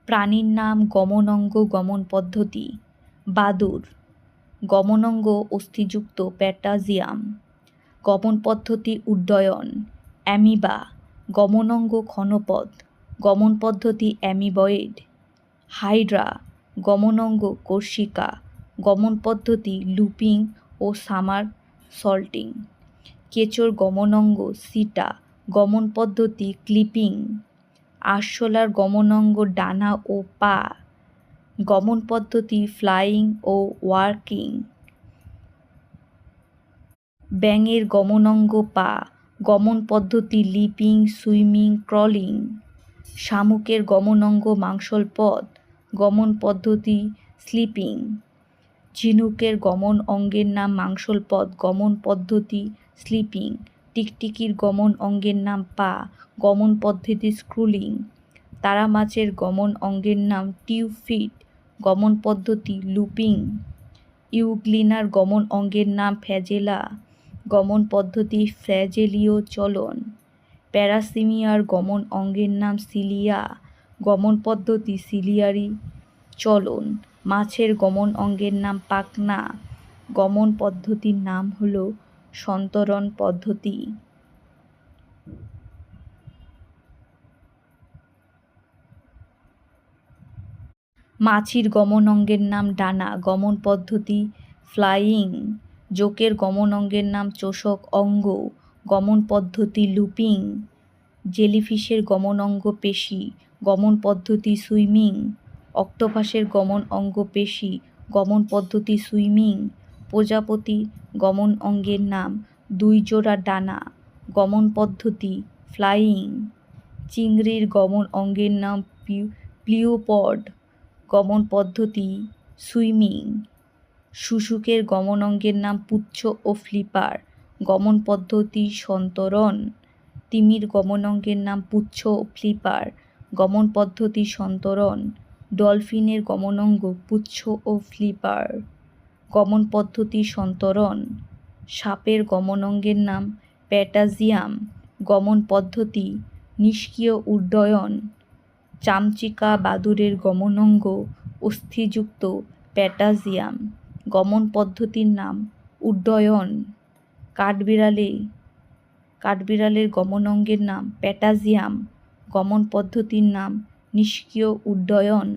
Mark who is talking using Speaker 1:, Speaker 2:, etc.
Speaker 1: প্রাণীর নাম গমনাঙ্গ গমন পদ্ধতি। বাদুড় গমনাঙ্গ অস্থিযুক্ত প্যাটাজিয়াম। গমন পদ্ধতি উড্ডয়ন। অ্যামিবা গমনাঙ্গ ঘনপথ। গমন পদ্ধতি অ্যামিবয়েড। হাইড্রা গমনাঙ্গ কর্ষিকা। গমন পদ্ধতি লুপিং ও সামার সল্টিং। কেঁচোর গমনাঙ্গ সিটা। গমন পদ্ধতি ক্লিপিং। আরশোলার গমনাঙ্গ ডানা ও পা। গমন পদ্ধতি ফ্লাইং ও ওয়ার্কিং। ব্যাঙের গমনাঙ্গ পা। গমন পদ্ধতি লিপিং, সুইমিং, ক্রলিং। শামুকের গমনাঙ্গ মাংসল পথ। গমন পদ্ধতি স্লিপিং। ঝিনুকের গমন অঙ্গের নাম মাংসল পথ। গমন পদ্ধতি স্লিপিং। টিকটিকির গমন অঙ্গের নাম পা। গমন পদ্ধতি স্ক্রুলিং। তারা মাছের গমন অঙ্গের নাম টিউব ফিট। গমন পদ্ধতি লুপিং। ইউগ্লিনার গমন অঙ্গের নাম ফ্ল্যাজেলা। গমন পদ্ধতি ফ্ল্যাজেলীয় চলন। প্যারাসিমিয়ার গমন অঙ্গের নাম সিলিয়া। গমন পদ্ধতি সিলিয়ারি চলন। মাছের গমন অঙ্গের নাম পাখনা। গমন পদ্ধতির নাম হল সন্তরণ পদ্ধতি। মাছির গমন অঙ্গের নাম ডানা। গমন পদ্ধতি ফ্লাইং। জোকের গমন অঙ্গের নাম চোষক অঙ্গ। গমন পদ্ধতি লুপিং। জেলিফিশের গমন অঙ্গ পেশি। গমন পদ্ধতি সুইমিং। অক্টোপাসের গমন অঙ্গ পেশি। গমন পদ্ধতি সুইমিং। প্রজাপতি গমন অঙ্গের নাম দুই জোড়া ডানা। গমন পদ্ধতি ফ্লাইং। চিংড়ির গমন অঙ্গের নাম প্লিওপড। গমন পদ্ধতি সুইমিং। শুশুকের গমন অঙ্গের নাম পুচ্ছ ও ফ্লিপার। গমন পদ্ধতি সন্তরণ। তিমির গমন অঙ্গের নাম পুচ্ছ ও ফ্লিপার। গমন পদ্ধতি সন্তরণ। ডলফিনের গমন অঙ্গ পুচ্ছ ও ফ্লিপার। গমন পদ্ধতি সন্তরণ। সাপের গমন অঙ্গের নাম প্যাটাজিয়াম। গমন পদ্ধতি নিষ্ক্রিয় উড্ডয়ন। চামচিকা বাদুড়ের গমন অঙ্গ অস্থিযুক্ত প্যাটাজিয়াম। গমন পদ্ধতির নাম উড্ডয়ন। কাঠবিড়ালের গমন অঙ্গের নাম প্যাটাজিয়াম। গমন পদ্ধতির নাম নিষ্ক্রিয় উড্ডয়ন।